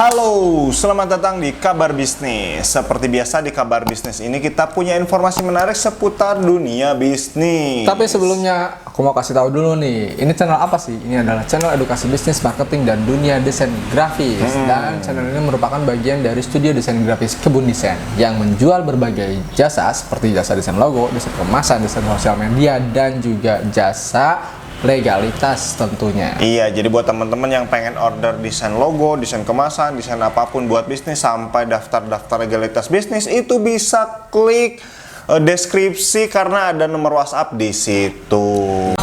Halo, selamat datang di Kabar Bisnis. Seperti biasa di Kabar Bisnis ini kita punya informasi menarik seputar dunia bisnis. Tapi sebelumnya aku mau kasih tahu dulu nih, ini channel apa sih? Ini adalah channel edukasi bisnis, marketing, dan dunia desain grafis. Dan channel ini merupakan bagian dari studio desain grafis Kebun Desain yang menjual berbagai jasa seperti jasa desain logo, desain kemasan, desain sosial media, dan juga jasa legalitas tentunya. Iya, jadi buat teman-teman yang pengen order desain logo, desain kemasan, desain apapun buat bisnis sampai daftar-daftar legalitas bisnis itu bisa klik deskripsi karena ada nomor WhatsApp di situ.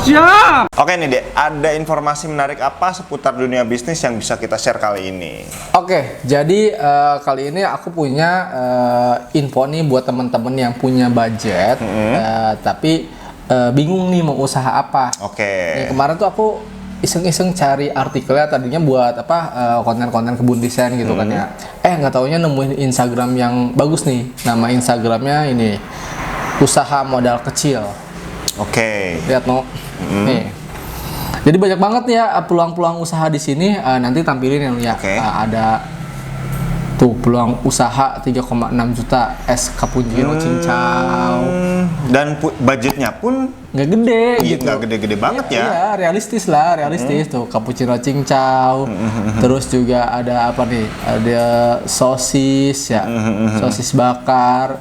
Siap. Oke nih Dek, ada informasi menarik apa seputar dunia bisnis yang bisa kita share kali ini? Oke, jadi kali ini aku punya info nih buat teman-teman yang punya budget tapi bingung nih mau usaha apa. Oke. Kemarin tuh aku iseng-iseng cari artikelnya, tadinya buat apa konten-konten kebun desain gitu kan ya. Nggak taunya nemuin Instagram yang bagus nih. Nama Instagramnya ini usaha modal kecil. Oke. Lihat no. Nih. Jadi banyak banget ya peluang-peluang usaha di sini. Nanti tampilin ya. Ada tuh peluang usaha 3,6 juta es cappuccino cincau. Dan budgetnya pun nggak gede gitu. Nggak gede-gede banget ya. Iya, realistis tuh cappuccino cincau. Terus juga ada apa nih? Ada sosis ya, sosis bakar.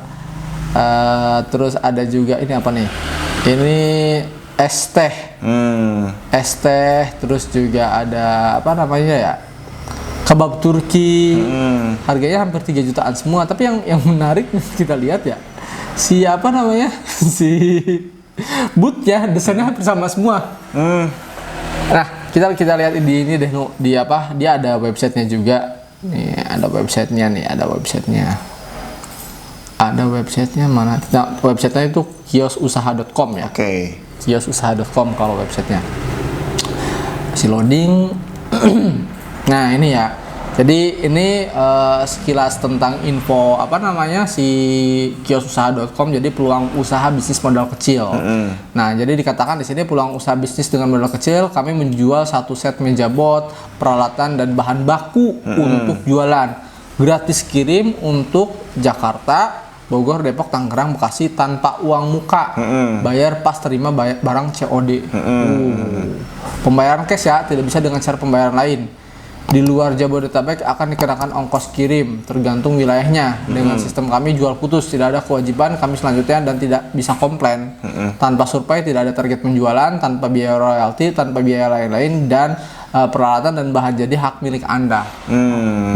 Terus ada juga ini apa nih? Ini es teh. Es teh, terus juga ada apa namanya ya? Kebab Turki. Harganya hampir 3 jutaan semua. Tapi yang menarik kita lihat ya, siapa namanya? Si bootnya desainnya hampir sama semua. Nah, kita lihat di ini deh, di apa? Dia ada websitenya juga. Nih, ada websitenya nih, ada websitenya mana? Nah, websitenya itu kiosusaha.com ya. Oke. Kiosusaha.com kalau websitenya. Masih loading. Nah, ini ya. Jadi ini sekilas tentang info apa namanya si kiosusaha.com. Jadi peluang usaha bisnis modal kecil. Nah, jadi dikatakan di sini peluang usaha bisnis dengan modal kecil, kami menjual satu set meja bot, peralatan dan bahan baku untuk jualan. Gratis kirim untuk Jakarta, Bogor, Depok, Tangerang, Bekasi tanpa uang muka. Bayar pas terima barang COD. Pembayaran cash ya, tidak bisa dengan cara pembayaran lain. Di luar Jabodetabek akan dikenakan ongkos kirim tergantung wilayahnya. Dengan sistem kami jual putus, tidak ada kewajiban kami selanjutnya dan tidak bisa komplain. Tanpa survei, tidak ada target penjualan, tanpa biaya royalti, tanpa biaya lain-lain, dan peralatan dan bahan jadi hak milik Anda.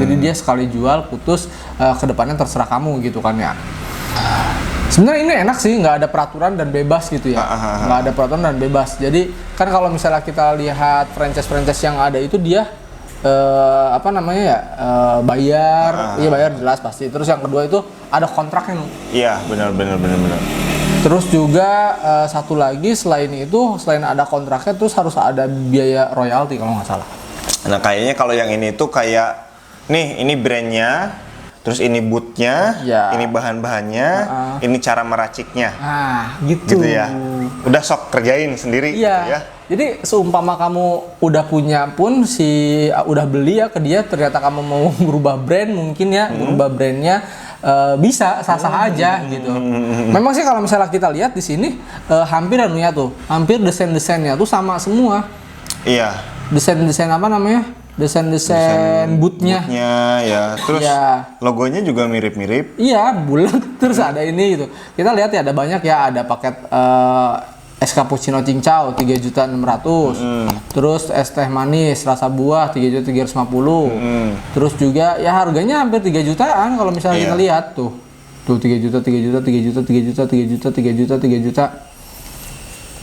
Jadi dia sekali jual putus, kedepannya terserah kamu gitu kan ya. Sebenarnya ini enak sih, nggak ada peraturan dan bebas gitu ya. Nggak ada peraturan dan bebas. Jadi kan kalau misalnya kita lihat franchise yang ada itu dia apa namanya ya, bayar jelas pasti. Terus yang kedua itu ada kontraknya. Iya, benar. Terus juga satu lagi selain ada kontraknya, terus harus ada biaya royalti kalau nggak salah. Nah, kayaknya kalau yang ini tuh kayak nih, ini brandnya, terus ini bootnya, ini bahan-bahannya, ini cara meraciknya. Gitu ya. Udah sok kerjain sendiri gitu ya. Jadi seumpama kamu udah punya pun udah beli ya ke dia, ternyata kamu mau merubah brand mungkin ya, merubah brandnya bisa sah-sah aja gitu. Memang sih kalau misalnya kita lihat di sini hampir desain-desainnya tuh sama semua. Iya. Desain-desain apa namanya? Desain bootnya ya. Terus logonya juga mirip-mirip. Iya, bulat. Terus ada ini gitu. Kita lihat ya, ada banyak ya, ada paket es cappuccino cincau 3.600.000. Terus es teh manis rasa buah 3.350.000. Terus juga ya harganya hampir 3 jutaan kalau misalnya kita lihat tuh 3 juta.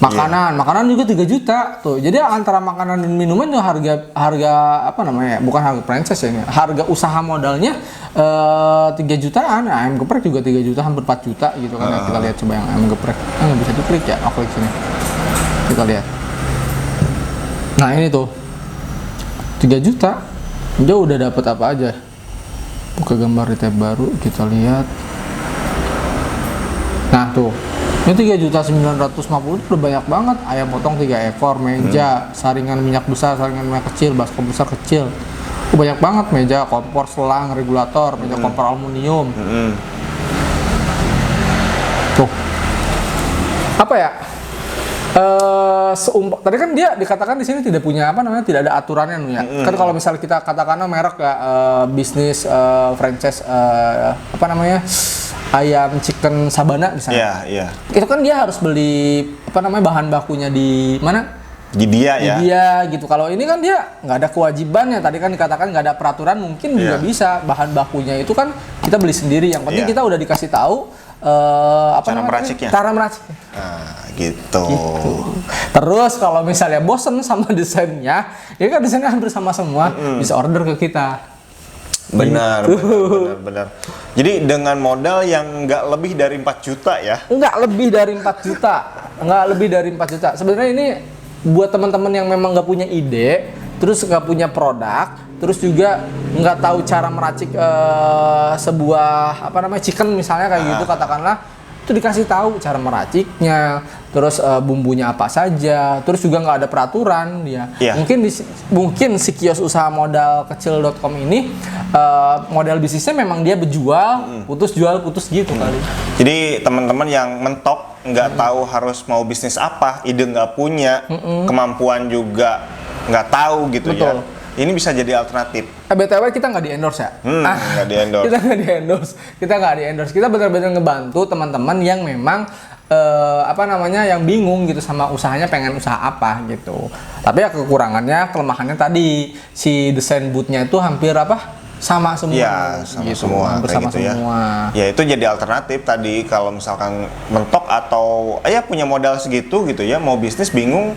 Makanan juga 3 juta tuh. Jadi antara makanan dan minuman tuh harga apa namanya? Bukan harga franchise ya. Harga usaha modalnya 3 jutaan. Ayam geprek juga 3 juta, hampir 4 juta gitu kan. Kita lihat coba yang ayam geprek. Nggak bisa diklik ya. Klik sini. Kita lihat. Nah, ini tuh 3 juta. Dia udah dapat apa aja? Buka gambar tab baru, kita lihat. Nah, tuh. Ini 3.950.000 udah banyak banget. Ayam potong 3 ekor, meja, saringan minyak besar, saringan minyak kecil, baskom besar kecil. Banyak banget, meja kompor, selang, regulator, meja kompor aluminium. Tuh. Apa ya? Tadi kan dia dikatakan di sini tidak punya apa namanya, tidak ada aturannya ya. Kan kalau misalnya kita katakanlah merek ya, bisnis franchise apa namanya, ayam chicken Sabana misalnya. Iya. Itu kan dia harus beli apa namanya, bahan bakunya di mana? Di dia ya. Dia gitu. Kalau ini kan dia nggak ada kewajibannya. Tadi kan dikatakan nggak ada peraturan, mungkin juga bisa. Bahan bakunya itu kan kita beli sendiri. Yang penting kita udah dikasih tahu apa cara namanya, meraciknya. cara meraciknya. Nah, gitu. Terus kalau misalnya bosen sama desainnya, ya kan desainnya hampir sama semua, bisa order ke kita. Benar. Jadi dengan modal yang nggak lebih dari 4 juta ya. Nggak lebih dari 4 juta. Nggak lebih dari 4 juta. Sebenarnya ini buat teman-teman yang memang nggak punya ide, terus nggak punya produk, terus juga nggak tahu cara meracik sebuah apa namanya chicken misalnya kayak gitu, katakanlah itu dikasih tahu cara meraciknya, terus bumbunya apa saja, terus juga nggak ada peraturan dia. Mungkin si kios usaha modal kecil.com ini model bisnisnya memang dia berjual, putus gitu kali. Jadi teman-teman yang mentok nggak tahu harus mau bisnis apa, ide nggak punya, kemampuan juga nggak tahu gitu. Betul. Ya. Ini bisa jadi alternatif. BTW kita nggak di-endorse ya? Nggak di-endorse. Kita nggak di-endorse. Kita benar-benar ngebantu teman-teman yang memang apa namanya, yang bingung gitu sama usahanya, pengen usaha apa gitu. Tapi ya kekurangannya, kelemahannya tadi si desain bootnya itu hampir apa? Sama semua. Iya, sama gitu. semua. Hampir Kayak sama gitu semua. Ya itu jadi alternatif tadi kalau misalkan mentok atau ya punya modal segitu gitu ya, mau bisnis bingung,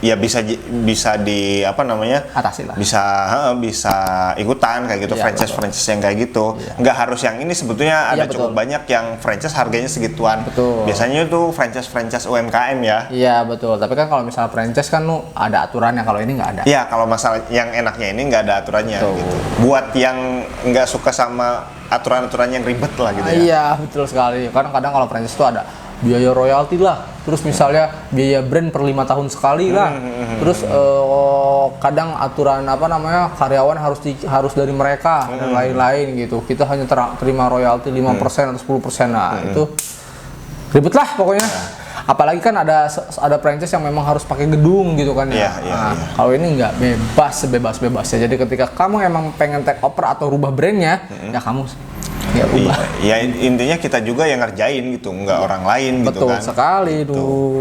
ya bisa di apa namanya? Atasi lah. Bisa ikutan kayak gitu, franchise yang kayak gitu. Nggak harus yang ini, sebetulnya ada cukup banyak yang franchise harganya segituan. Betul. Biasanya itu franchise UMKM ya. Iya betul. Tapi kan kalau misalnya franchise kan ada aturannya, kalau ini nggak ada. Iya, kalau masalah yang enaknya ini nggak ada aturannya gitu. Buat yang nggak suka sama aturan-aturan yang ribet lah gitu ya. Iya betul sekali. Kadang-kadang kalau franchise itu ada biaya royalti lah, terus misalnya biaya brand per 5 tahun sekali lah, terus kadang aturan apa namanya, karyawan harus dari mereka dan lain-lain gitu. Kita hanya terima royalti 5% atau 10%. Nah itu ribet lah pokoknya. Apalagi kan ada franchise yang memang harus pakai gedung gitu kan ya. Kalau ini nggak, sebebas-bebasnya. Jadi ketika kamu emang pengen take over atau rubah brandnya, ya kamu ya ubah. Ya intinya kita juga yang ngerjain gitu, nggak orang lain gitu kan.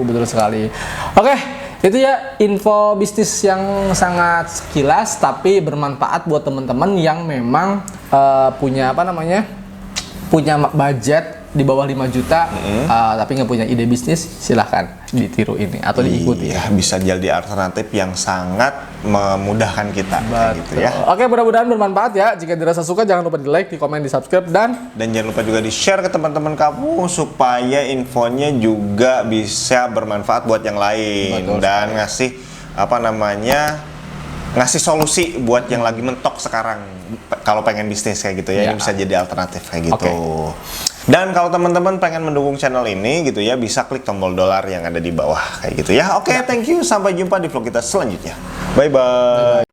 Betul sekali. Oke, itu ya info bisnis yang sangat sekilas tapi bermanfaat buat teman-teman yang memang punya apa namanya, punya budget di bawah 5 juta tapi nggak punya ide bisnis, silahkan ditiru ini atau diikuti. Iya, bisa jadi alternatif yang sangat memudahkan kita gitu ya. Oke, mudah-mudahan bermanfaat ya. Jika dirasa suka, jangan lupa di like, di komen, di subscribe, dan jangan lupa juga di share ke teman-teman kamu supaya infonya juga bisa bermanfaat buat yang lain. Dan ngasih apa namanya, ngasih solusi buat yang lagi mentok sekarang kalau pengen bisnis kayak gitu ya. Ini bisa jadi alternatif kayak gitu. Dan kalau teman-teman pengen mendukung channel ini gitu ya, bisa klik tombol dolar yang ada di bawah kayak gitu ya. Oke, thank you. Sampai jumpa di vlog kita selanjutnya. Bye-bye.